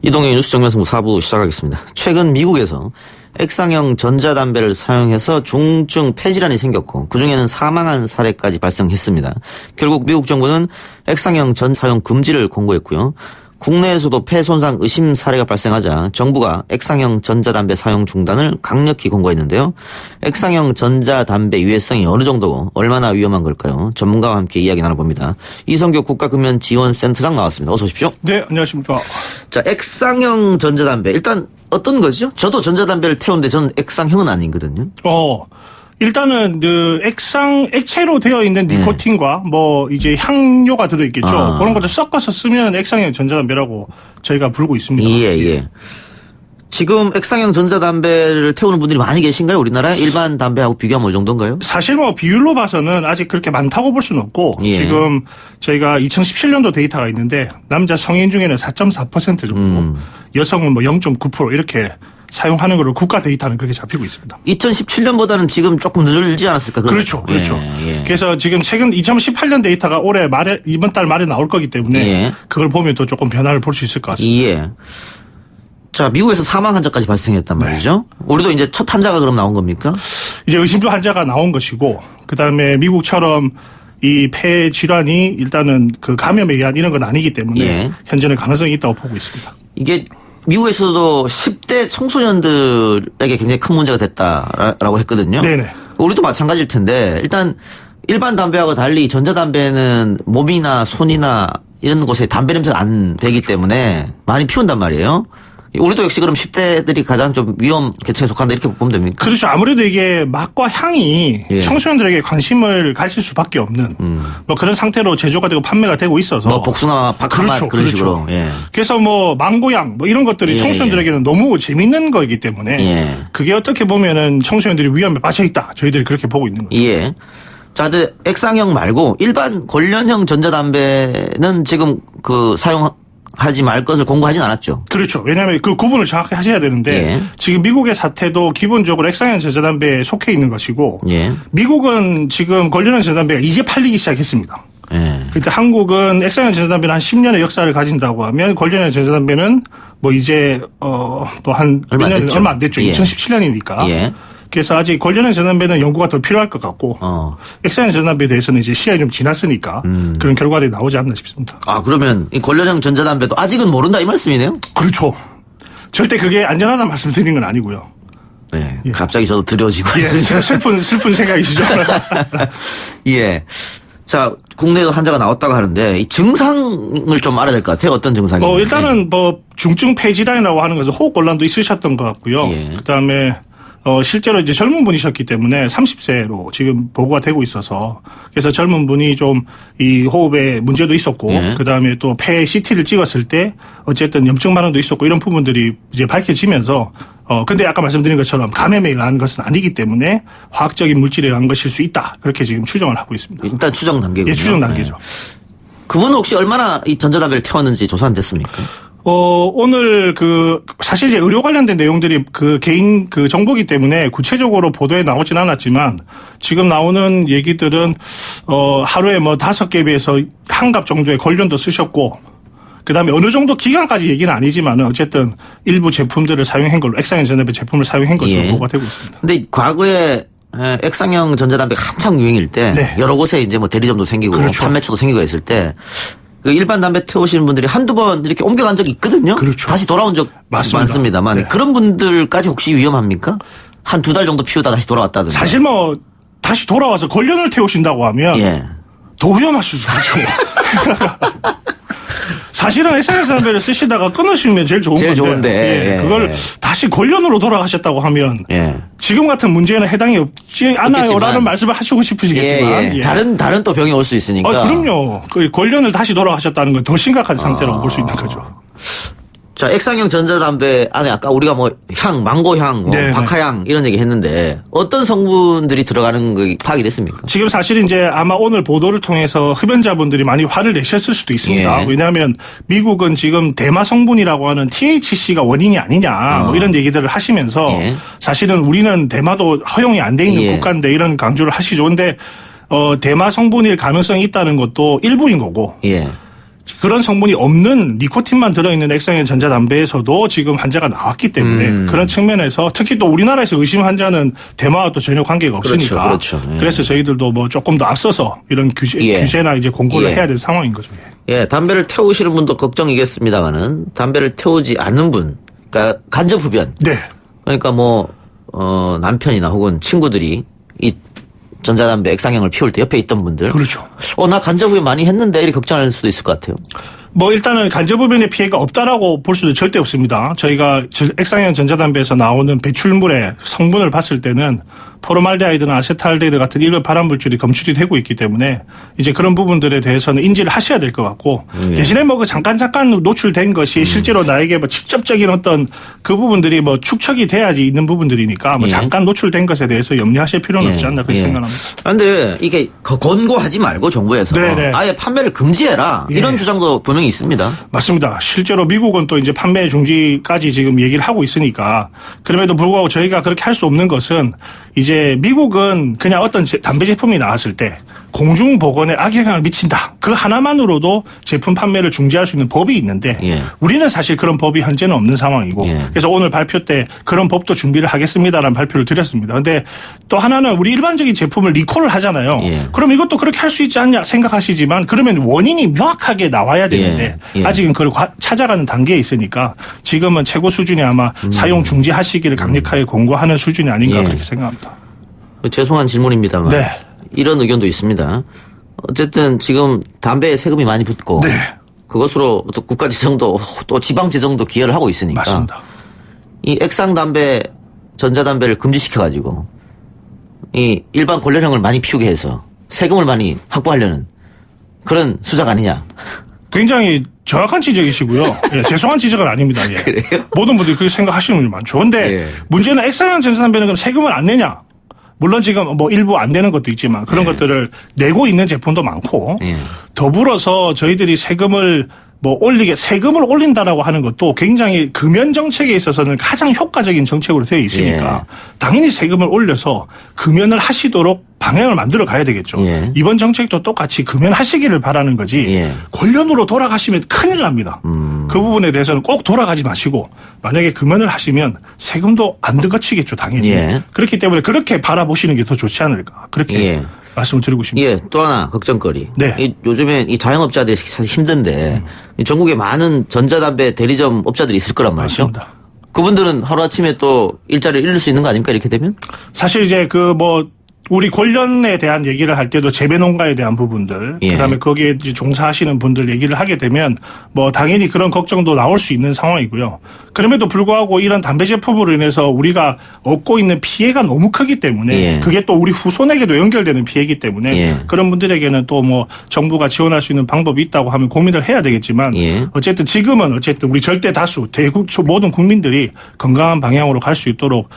이동의 뉴스 정면승부 4부 시작하겠습니다. 최근 미국에서 액상형 전자담배를 사용해서 중증 폐질환이 생겼고 그중에는 사망한 사례까지 발생했습니다. 결국 미국 정부는 액상형 전 사용 금지를 권고했고요. 국내에서도 폐 손상 의심 사례가 발생하자 정부가 액상형 전자담배 사용 중단을 강력히 권고했는데요. 액상형 전자담배 유해성이 어느 정도고 얼마나 위험한 걸까요? 전문가와 함께 이야기 나눠봅니다. 이성교 국가금연지원센터장 나왔습니다. 어서 오십시오. 네, 안녕하십니까. 자, 액상형 전자담배. 일단 어떤 거죠? 저도 전자담배를 태우는데 저는 액상형은 아니거든요. 일단은 액체로 되어 있는 니코틴과 이제 향료가 들어있겠죠. 그런 것들 섞어서 쓰면 액상형 전자담배라고 저희가 부르고 있습니다. 예. 지금 액상형 전자담배를 태우는 분들이 많이 계신가요? 우리나라에 일반 담배하고 비교하면 어느 정도인가요? 사실 비율로 봐서는 아직 그렇게 많다고 볼 수는 없고 지금 저희가 2017년도 데이터가 있는데 남자 성인 중에는 4.4% 정도, 여성은 0.9% 이렇게 사용하는 걸로 국가 데이터는 그렇게 잡히고 있습니다. 2017년보다는 지금 조금 늘지 않았을까? 그렇죠. 그래서 지금 최근 2018년 데이터가 올해 말에, 이번 달 말에 나올 거기 때문에 그걸 보면 또 조금 변화를 볼 수 있을 것 같습니다. 자, 미국에서 사망 환자까지 발생했단 말이죠. 우리도 이제 첫 환자가 그럼 나온 겁니까? 이제 의심표 환자가 나온 것이고, 그 다음에 미국처럼 이 폐 질환이 일단은 그 감염에 의한 이런 건 아니기 때문에 현재는 가능성이 있다고 보고 있습니다. 이게 미국에서도 10대 청소년들에게 굉장히 큰 문제가 됐다라고 했거든요. 네네. 우리도 마찬가지일 텐데 일단 일반 담배하고 달리 전자담배는 몸이나 손이나 이런 곳에 담배 냄새가 안 배기 때문에 많이 피운단 말이에요. 우리도 역시 그럼 10대들이 가장 좀 위험 계층에 속한다 이렇게 보면 됩니까? 그렇죠. 아무래도 이게 맛과 향이 청소년들에게 관심을 가질 수밖에 없는 그런 상태로 제조가 되고 판매가 되고 있어서 복숭아, 박하맛 그런 식으로. 그래서 망고향 이런 것들이 청소년들에게는 너무 재밌는 거이기 때문에 그게 어떻게 보면은 청소년들이 위험에 빠져 있다. 저희들이 그렇게 보고 있는 거죠. 자, 근데 액상형 말고 일반 권련형 전자담배는 지금 사용하지 말 것을 권고하진 않았죠. 그렇죠. 왜냐하면 그 구분을 정확히 하셔야 되는데 지금 미국의 사태도 기본적으로 액상형 전자담배에 속해 있는 것이고 미국은 지금 권련형 전자담배가 이제 팔리기 시작했습니다. 그런데 한국은 액상형 전자담배는 한 10년의 역사를 가진다고 하면 권련형 전자담배는 이제 한 몇 년 얼마 안 됐죠. 2017년이니까. 그래서 아직 권련형 전자담배는 연구가 더 필요할 것 같고 액상형 전자담배에 대해서는 이제 시간이 좀 지났으니까 그런 결과들이 나오지 않나 싶습니다. 그러면 이 권련형 전자담배도 아직은 모른다 이 말씀이네요? 그렇죠. 절대 그게 안전하다는 말씀 드리는 건 아니고요. 갑자기 저도 두려워지고 있습니다. 슬픈 생각이시죠? 자, 국내에도 환자가 나왔다고 하는데 이 증상을 좀 알아야 될 것 같아요. 어떤 증상인지. 일단은 중증 폐질환이라고 하는 것은 호흡곤란도 있으셨던 것 같고요. 그다음에 실제로 이제 젊은 분이셨기 때문에 30세로 지금 보고가 되고 있어서 그래서 젊은 분이 좀 이 호흡에 문제도 있었고 그다음에 또 폐 CT를 찍었을 때 어쨌든 염증 반응도 있었고 이런 부분들이 이제 밝혀지면서 근데 아까 말씀드린 것처럼 감염에 의한 것은 아니기 때문에 화학적인 물질에 의한 것일 수 있다. 그렇게 지금 추정을 하고 있습니다. 일단 추정 단계군요. 추정 단계죠. 그분은 혹시 얼마나 이 전자담배를 태웠는지 조사는 됐습니까? 오늘 사실 이제 의료 관련된 내용들이 개인 정보기 때문에 구체적으로 보도에 나오진 않았지만 지금 나오는 얘기들은 하루에 5개비에서 한 갑 정도의 권련도 쓰셨고 그다음에 어느 정도 기간까지 얘기는 아니지만 어쨌든 일부 제품들을 사용한 걸로 액상형 전자담배 제품을 사용한 것으로 보고가 되고 있습니다. 근데 과거에 액상형 전자담배가 한창 유행일 때 여러 곳에 이제 대리점도 생기고 판매처도 생기고 했을 때 일반 담배 태우시는 분들이 한두 번 이렇게 옮겨간 적이 있거든요. 다시 돌아온 적 많습니다만 그런 분들까지 혹시 위험합니까? 한 2달 정도 피우다 다시 돌아왔다든가. 사실 다시 돌아와서 권련을 태우신다고 하면 더 위험할 수도 있죠. 사실은 액상형 전자담배를 쓰시다가 끊으시면 제일 좋은데 그걸 다시 권련으로 돌아가셨다고 하면 지금 같은 문제에는 해당이 없지 않아요라는 말씀을 하시고 싶으시겠지만 다른 또 병이 올 수 있으니까. 그럼요. 권련을 다시 돌아가셨다는 건 더 심각한 상태라고 볼 수 있는 거죠. 자, 액상형 전자담배 안에 아까 우리가 망고향, 박하향 이런 얘기 했는데 어떤 성분들이 들어가는 게 파악이 됐습니까? 지금 사실 이제 아마 오늘 보도를 통해서 흡연자분들이 많이 화를 내셨을 수도 있습니다. 왜냐하면 미국은 지금 대마 성분이라고 하는 THC가 원인이 아니냐 이런 얘기들을 하시면서 사실은 우리는 대마도 허용이 안 돼 있는 국가인데 이런 강조를 하시죠. 근데 대마 성분일 가능성이 있다는 것도 일부인 거고 그런 성분이 없는 니코틴만 들어있는 액상형 전자담배에서도 지금 환자가 나왔기 때문에 그런 측면에서 특히 또 우리나라에서 의심 환자는 대마와 또 전혀 관계가 없으니까. 그렇죠. 예. 그래서 저희들도 뭐 조금 더 앞서서 이런 규제나 이제 공고를 해야 될 상황인 거죠. 예, 담배를 태우시는 분도 걱정이겠습니다만은 담배를 태우지 않는 분, 그러니까 간접 흡연. 네. 그러니까 뭐 남편이나 혹은 친구들이 이 전자담배 액상형을 피울 때 옆에 있던 분들. 그렇죠. 나 간접 흡연 많이 했는데 이렇게 걱정할 수도 있을 것 같아요. 뭐 일단은 간접 흡연의 피해가 없다라고 볼 수도 절대 없습니다. 저희가 액상형 전자담배에서 나오는 배출물의 성분을 봤을 때는 포르말데하이드나 아세트알데히드 같은 일반 발암물질이 검출이 되고 있기 때문에 이제 그런 부분들에 대해서는 인지를 하셔야 될 것 같고 대신에 뭐 그 잠깐 노출된 것이 실제로 나에게 뭐 직접적인 어떤 그 부분들이 뭐 축척이 돼야지 있는 부분들이니까 뭐 잠깐 노출된 것에 대해서 염려하실 필요는 없지 않나 그렇게 생각합니다. 그런데 이게 권고하지 말고 정부에서 아예 판매를 금지해라 이런 주장도 분명히 있습니다. 맞습니다. 실제로 미국은 또 이제 판매 중지까지 지금 얘기를 하고 있으니까 그럼에도 불구하고 저희가 그렇게 할 수 없는 것은 이제 미국은 그냥 어떤 담배 제품이 나왔을 때 공중보건에 악영향을 미친다. 그 하나만으로도 제품 판매를 중지할 수 있는 법이 있는데 우리는 사실 그런 법이 현재는 없는 상황이고 그래서 오늘 발표 때 그런 법도 준비를 하겠습니다라는 발표를 드렸습니다. 그런데 또 하나는 우리 일반적인 제품을 리콜을 하잖아요. 그럼 이것도 그렇게 할 수 있지 않냐 생각하시지만 그러면 원인이 명확하게 나와야 되는데 아직은 그걸 찾아가는 단계에 있으니까 지금은 최고 수준이 아마 사용 중지하시기를 강력하게 권고하는 수준이 아닌가 그렇게 생각합니다. 죄송한 질문입니다만 이런 의견도 있습니다. 어쨌든 지금 담배에 세금이 많이 붙고 그것으로 또 국가 재정도 또 지방 재정도 기여를 하고 있으니까 맞습니다. 이 액상 담배, 전자담배를 금지시켜가지고 이 일반 권련형을 많이 피우게 해서 세금을 많이 확보하려는 그런 수작 아니냐. 굉장히 정확한 지적이시고요. 죄송한 지적은 아닙니다. 그래요? 모든 분들이 그렇게 생각하시는 분이 많죠. 그런데 문제는 액상형 전자담배는 그럼 세금을 안 내냐? 물론 지금 뭐 일부 안 되는 것도 있지만 그런 것들을 내고 있는 제품도 많고 더불어서 저희들이 세금을 올린다라고 하는 것도 굉장히 금연 정책에 있어서는 가장 효과적인 정책으로 되어 있으니까 당연히 세금을 올려서 금연을 하시도록 방향을 만들어 가야 되겠죠. 이번 정책도 똑같이 금연하시기를 바라는 거지 권련으로 돌아가시면 큰일 납니다. 그 부분에 대해서는 꼭 돌아가지 마시고 만약에 금연을 하시면 세금도 안 들어치겠죠. 당연히. 그렇기 때문에 그렇게 바라보시는 게 더 좋지 않을까. 그렇게 말씀을 드리고 싶습니다. 또 하나 걱정거리. 요즘에 이 자영업자들이 사실 힘든데 이 전국에 많은 전자담배 대리점 업자들이 있을 거란 말이죠. 맞습니다. 그분들은 하루아침에 또 일자리를 잃을 수 있는 거 아닙니까? 이렇게 되면? 사실 이제 우리 권련에 대한 얘기를 할 때도 재배 농가에 대한 부분들, 그다음에 거기에 이제 종사하시는 분들 얘기를 하게 되면 뭐 당연히 그런 걱정도 나올 수 있는 상황이고요. 그럼에도 불구하고 이런 담배 제품으로 인해서 우리가 얻고 있는 피해가 너무 크기 때문에 그게 또 우리 후손에게도 연결되는 피해이기 때문에 그런 분들에게는 또 뭐 정부가 지원할 수 있는 방법이 있다고 하면 고민을 해야 되겠지만 어쨌든 지금은 우리 절대 다수 모든 국민들이 건강한 방향으로 갈 수 있도록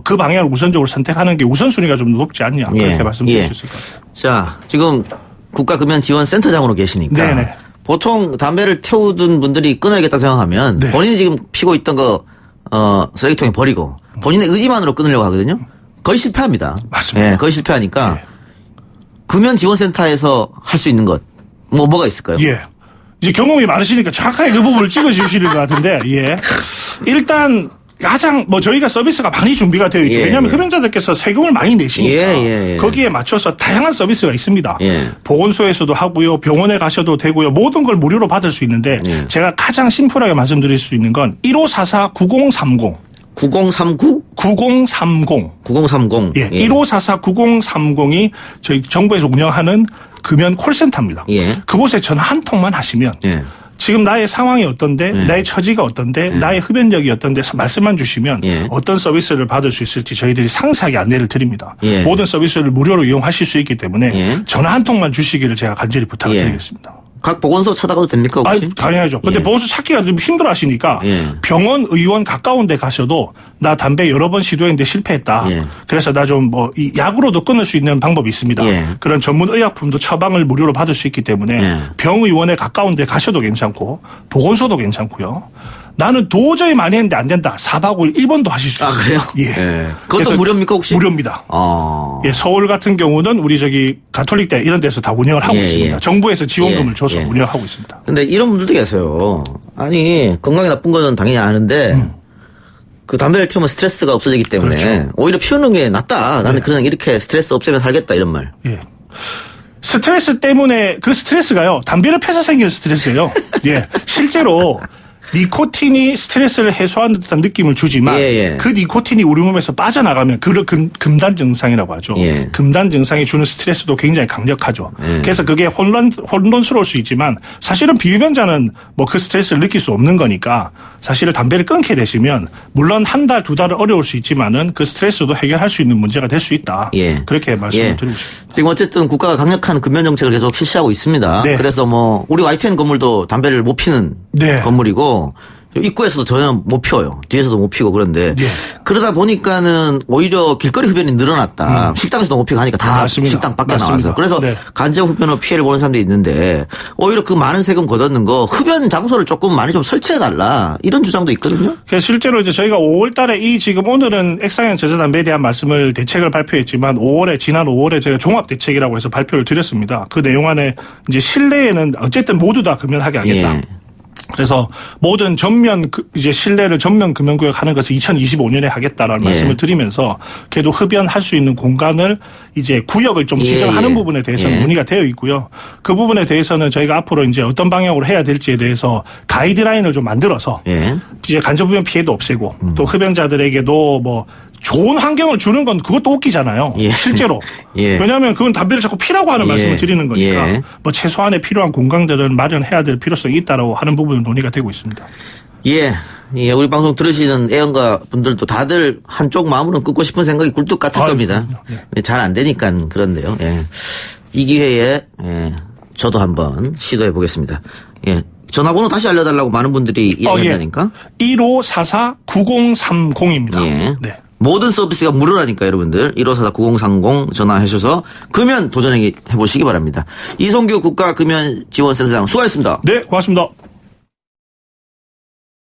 그 방향을 우선적으로 선택하는 게 우선순위가 좀 높지 않냐 그렇게 말씀드릴 수 있을 것 같아요. 자, 지금 국가금연지원센터장으로 계시니까 보통 담배를 태우던 분들이 끊어야겠다 생각하면 본인이 지금 피고 있던 거 쓰레기통에 버리고 본인의 의지만으로 끊으려고 하거든요. 거의 실패합니다. 맞습니다. 거의 실패하니까 금연지원센터에서 할 수 있는 것 뭐가 있을까요? 이제 경험이 많으시니까 정확하게 그 부분을 찍어주시는 것 같은데 일단 가장 저희가 서비스가 많이 준비가 되어 있죠. 왜냐하면 흡연자들께서 세금을 많이 내시니까 거기에 맞춰서 다양한 서비스가 있습니다. 보건소에서도 하고요. 병원에 가셔도 되고요. 모든 걸 무료로 받을 수 있는데 제가 가장 심플하게 말씀드릴 수 있는 건 1544-9030. 9039? 9030. 9030. 1544-9030이 저희 정부에서 운영하는 금연 콜센터입니다. 그곳에 전화 한 통만 하시면 지금 나의 상황이 어떤데 나의 처지가 어떤데 나의 흡연력이 어떤데 말씀만 주시면 어떤 서비스를 받을 수 있을지 저희들이 상세하게 안내를 드립니다. 모든 서비스를 무료로 이용하실 수 있기 때문에 전화 한 통만 주시기를 제가 간절히 부탁을 드리겠습니다. 각 보건소 찾아가도 됩니까 혹시? 당연하죠. 근데 보건소 찾기가 좀 힘들어 하시니까 병원, 의원 가까운 데 가셔도 나 담배 여러 번 시도했는데 실패했다. 그래서 나 좀 이 약으로도 끊을 수 있는 방법이 있습니다. 그런 전문 의약품도 처방을 무료로 받을 수 있기 때문에 병의원에 가까운 데 가셔도 괜찮고 보건소도 괜찮고요. 나는 도저히 많이 했는데 안 된다. 4박 5일 1번도 하실 수 있어요. 그래요? 예. 그것도 무료입니까 혹시? 무료입니다. 예, 서울 같은 경우는 우리 가톨릭대 이런 데서 다 운영을 하고 있습니다. 정부에서 지원금을 줘서 운영하고 있습니다. 근데 이런 분들도 계세요. 아니 건강에 나쁜 거는 당연히 아는데 그 담배를 태우면 스트레스가 없어지기 때문에 그렇죠. 오히려 피우는 게 낫다. 나는 그냥 이렇게 스트레스 없애면 살겠다 이런 말. 예. 스트레스 때문에 그 스트레스가요. 담배를 펴서 생기는 스트레스예요. 예. 실제로 니코틴이 스트레스를 해소하는 듯한 느낌을 주지만 그 니코틴이 우리 몸에서 빠져나가면 그걸 금단 증상이라고 하죠. 금단 증상이 주는 스트레스도 굉장히 강력하죠. 그래서 그게 혼돈스러울 수 있지만 사실은 비흡연자는 뭐 그 스트레스를 느낄 수 없는 거니까 사실은 담배를 끊게 되시면 물론 한 달, 두 달은 어려울 수 있지만은 그 스트레스도 해결할 수 있는 문제가 될 수 있다. 그렇게 말씀을 드리고 싶습니다. 지금 어쨌든 국가가 강력한 금연 정책을 계속 실시하고 있습니다. 그래서 뭐 우리 YTN 건물도 담배를 못 피는 건물이고 입구에서도 전혀 못 피워요. 뒤에서도 못 피고 그런데 그러다 보니까는 오히려 길거리 흡연이 늘어났다. 식당에서도 못 피고 하니까 다 맞습니다. 식당 밖에 나와서 그래서 간접 흡연으로 피해를 보는 사람들이 있는데 오히려 그 많은 세금 걷어는 거 흡연 장소를 조금 많이 좀 설치해달라 이런 주장도 있거든요. 그래서 실제로 이제 저희가 5월달에 지금 오늘은 액상형 전자담배에 대한 말씀을 대책을 발표했지만 지난 5월에 저희가 종합 대책이라고 해서 발표를 드렸습니다. 그 내용 안에 이제 실내에는 어쨌든 모두 다 금연하게 하겠다. 그래서 모든 이제 실내를 전면 금연구역 하는 것을 2025년에 하겠다라는 말씀을 드리면서 걔도 흡연할 수 있는 공간을 이제 구역을 좀 지정하는 부분에 대해서는 논의가 되어 있고요. 그 부분에 대해서는 저희가 앞으로 이제 어떤 방향으로 해야 될지에 대해서 가이드라인을 좀 만들어서 이제 간접흡연 피해도 없애고 또 흡연자들에게도 뭐 좋은 환경을 주는 건 그것도 웃기잖아요. 실제로. 왜냐하면 그건 담배를 자꾸 피라고 하는 말씀을 드리는 거니까 뭐 최소한의 필요한 공간들은 마련해야 될 필요성이 있다라고 하는 부분은 논의가 되고 있습니다. 우리 방송 들으시는 애연가 분들도 다들 한쪽 마음으로는 끊고 싶은 생각이 굴뚝 같을 겁니다. 잘 안 되니까 그런데요. 이 기회에 저도 한번 시도해 보겠습니다. 전화번호 다시 알려달라고 많은 분들이 이야기한다니까. 1544-9030입니다. 모든 서비스가 무료라니까 여러분들 1544-9030 전화하셔서 금연 도전해보시기 바랍니다. 이성규 국가금연지원센터장 수고하셨습니다. 네, 고맙습니다.